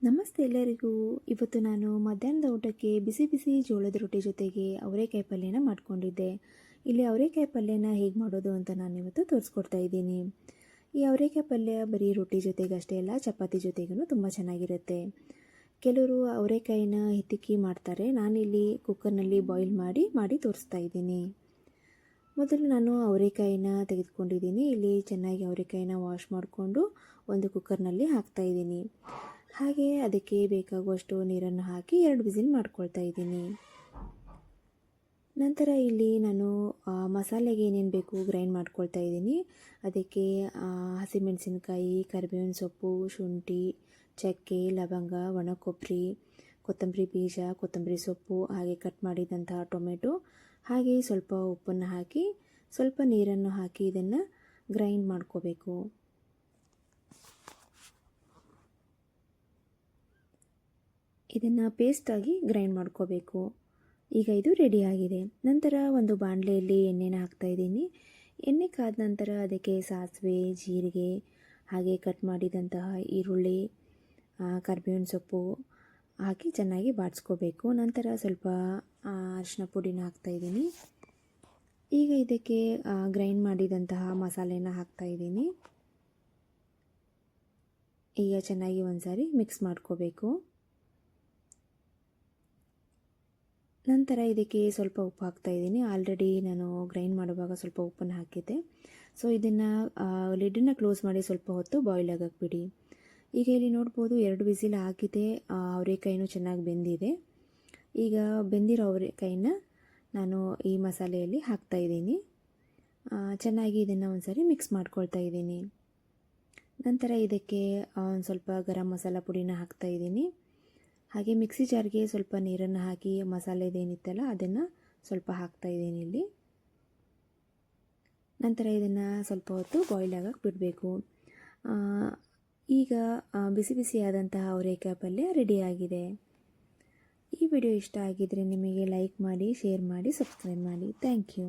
ನಮಸ್ತೆ ಎಲ್ಲರಿಗೂ. ಇವತ್ತು ನಾನು ಮಧ್ಯಾಹ್ನದ ಊಟಕ್ಕೆ ಬಿಸಿ ಬಿಸಿ ಜೋಳದ ರೊಟ್ಟಿ ಜೊತೆಗೆ ಅವರೆಕಾಯಿ ಪಲ್ಯನ ಮಾಡ್ಕೊಂಡಿದ್ದೆ. ಇಲ್ಲಿ ಅವರೆಕಾಯಿ ಪಲ್ಯನ ಹೇಗೆ ಮಾಡೋದು ಅಂತ ನಾನು ಇವತ್ತು ತೋರಿಸ್ಕೊಡ್ತಾ ಇದ್ದೀನಿ. ಈ ಅವರೆಕಾಯಿ ಪಲ್ಯ ಬರೀ ರೊಟ್ಟಿ ಜೊತೆಗೆ ಅಷ್ಟೇ ಅಲ್ಲ, ಚಪಾತಿ ಜೊತೆಗೂ ತುಂಬ ಚೆನ್ನಾಗಿರುತ್ತೆ. ಕೆಲವರು ಅವರೆಕಾಯಿನ ಹಿತಕಿ ಮಾಡ್ತಾರೆ. ನಾನಿಲ್ಲಿ ಕುಕ್ಕರ್ನಲ್ಲಿ ಬಾಯ್ಲ್ ಮಾಡಿ ತೋರಿಸ್ತಾ ಇದ್ದೀನಿ. ಮೊದಲು ನಾನು ಅವರೆಕಾಯಿನ ತೆಗೆದುಕೊಂಡಿದ್ದೀನಿ. ಇಲ್ಲಿ ಚೆನ್ನಾಗಿ ಅವರೆಕಾಯಿನ ವಾಶ್ ಮಾಡಿಕೊಂಡು ಒಂದು ಕುಕ್ಕರ್ನಲ್ಲಿ ಹಾಕ್ತಾಯಿದ್ದೀನಿ. ಹಾಗೆ ಅದಕ್ಕೆ ಬೇಕಾಗುವಷ್ಟು ನೀರನ್ನು ಹಾಕಿ 2 ವಿಸಿಲ್ ಮಾಡ್ಕೊಳ್ತಾ ಇದ್ದೀನಿ. ನಂತರ ಇಲ್ಲಿ ನಾನು ಮಸಾಲೆಗೆ ಏನೇನು ಬೇಕು ಗ್ರೈಂಡ್ ಮಾಡ್ಕೊಳ್ತಾ ಇದ್ದೀನಿ. ಅದಕ್ಕೆ ಹಸಿಮೆಣಸಿನಕಾಯಿ, ಕರಿಬೇವಿನ ಸೊಪ್ಪು, ಶುಂಠಿ, ಚಕ್ಕೆ, ಲವಂಗ, ಒಣ ಕೊಬ್ಬರಿ, ಕೊತ್ತಂಬರಿ ಬೀಜ, ಕೊತ್ತಂಬರಿ ಸೊಪ್ಪು, ಹಾಗೆ ಕಟ್ ಮಾಡಿದಂತಹ ಟೊಮೆಟೊ, ಹಾಗೆ ಸ್ವಲ್ಪ ಉಪ್ಪನ್ನು ಹಾಕಿ ಸ್ವಲ್ಪ ನೀರನ್ನು ಹಾಕಿ ಇದನ್ನು ಗ್ರೈಂಡ್ ಮಾಡ್ಕೋಬೇಕು. ಇದನ್ನು ಪೇಸ್ಟಾಗಿ ಗ್ರೈಂಡ್ ಮಾಡ್ಕೋಬೇಕು. ಈಗ ಇದು ರೆಡಿಯಾಗಿದೆ. ನಂತರ ಒಂದು ಬಾಣಲೆಯಲ್ಲಿ ಎಣ್ಣೆನ ಹಾಕ್ತಾಯಿದ್ದೀನಿ. ಎಣ್ಣೆ ಕಾದ ನಂತರ ಅದಕ್ಕೆ ಸಾಸಿವೆ, ಜೀರಿಗೆ, ಹಾಗೆ ಕಟ್ ಮಾಡಿದಂತಹ ಈರುಳ್ಳಿ, ಕರಿಬೇವಿನ ಸೊಪ್ಪು ಹಾಕಿ ಚೆನ್ನಾಗಿ ಬಾಡಿಸ್ಕೋಬೇಕು. ನಂತರ ಸ್ವಲ್ಪ ಅರಿಶಿನ ಪುಡಿನ ಹಾಕ್ತಾಯಿದ್ದೀನಿ. ಈಗ ಇದಕ್ಕೆ ಗ್ರೈಂಡ್ ಮಾಡಿದಂತಹ ಮಸಾಲೆನ ಹಾಕ್ತಾಯಿದ್ದೀನಿ. ಈಗ ಚೆನ್ನಾಗಿ ಒಂದ್ಸಾರಿ ಮಿಕ್ಸ್ ಮಾಡ್ಕೋಬೇಕು. ನಂತರ ಇದಕ್ಕೆ ಸ್ವಲ್ಪ ಉಪ್ಪು ಹಾಕ್ತಾಯಿದ್ದೀನಿ. ಆಲ್ರೆಡಿ ನಾನು ಗ್ರೈಂಡ್ ಮಾಡುವಾಗ ಸ್ವಲ್ಪ ಉಪ್ಪನ್ನು ಹಾಕಿದ್ದೆ. ಸೊ ಇದನ್ನು ಲಿಡ್ಡನ್ನು ಕ್ಲೋಸ್ ಮಾಡಿ ಸ್ವಲ್ಪ ಹೊತ್ತು ಬಾಯ್ಲ್ ಆಗಕ್ಕೆ ಬಿಡಿ. ಈಗ ಇಲ್ಲಿ ನೋಡ್ಬೋದು 2 ವಿಸಿಲ್ ಆಗಿದೆ. ಅವರೆಕಾಯಿನೂ ಚೆನ್ನಾಗಿ ಬೆಂದಿದೆ. ಈಗ ಬೆಂದಿರೋ ಅವರೆಕಾಯಿನ ನಾನು ಈ ಮಸಾಲೆಯಲ್ಲಿ ಹಾಕ್ತಾಯಿದ್ದೀನಿ. ಚೆನ್ನಾಗಿ ಇದನ್ನು ಒಂದ್ಸರಿ ಮಿಕ್ಸ್ ಮಾಡ್ಕೊಳ್ತಾ ಇದ್ದೀನಿ. ನಂತರ ಇದಕ್ಕೆ ಒಂದು ಸ್ವಲ್ಪ ಗರಂ ಮಸಾಲ ಪುಡಿನ ಹಾಕ್ತಾಯಿದ್ದೀನಿ. ಹಾಗೆ ಮಿಕ್ಸಿ ಜಾರ್ಗೆ ಸ್ವಲ್ಪ ನೀರನ್ನು ಹಾಕಿ ಮಸಾಲೆದೇನಿತ್ತಲ್ಲ ಅದನ್ನು ಸ್ವಲ್ಪ ಹಾಕ್ತಾಯಿದ್ದೀನಿ ಇಲ್ಲಿ. ನಂತರ ಇದನ್ನು ಸ್ವಲ್ಪ ಹೊತ್ತು ಬಾಯ್ಲ್ ಆಗಕ್ಕೆ ಬಿಡಬೇಕು. ಈಗ ಬಿಸಿ ಬಿಸಿಯಾದಂತಹ ಅವರೆಕಾಯಿ ಪಲ್ಯ ರೆಡಿಯಾಗಿದೆ. ಈ ವಿಡಿಯೋ ಇಷ್ಟ ಆಗಿದರೆ ನಿಮಗೆ ಲೈಕ್ ಮಾಡಿ, ಶೇರ್ ಮಾಡಿ, ಸಬ್ಸ್ಕ್ರೈಬ್ ಮಾಡಿ. Thank you.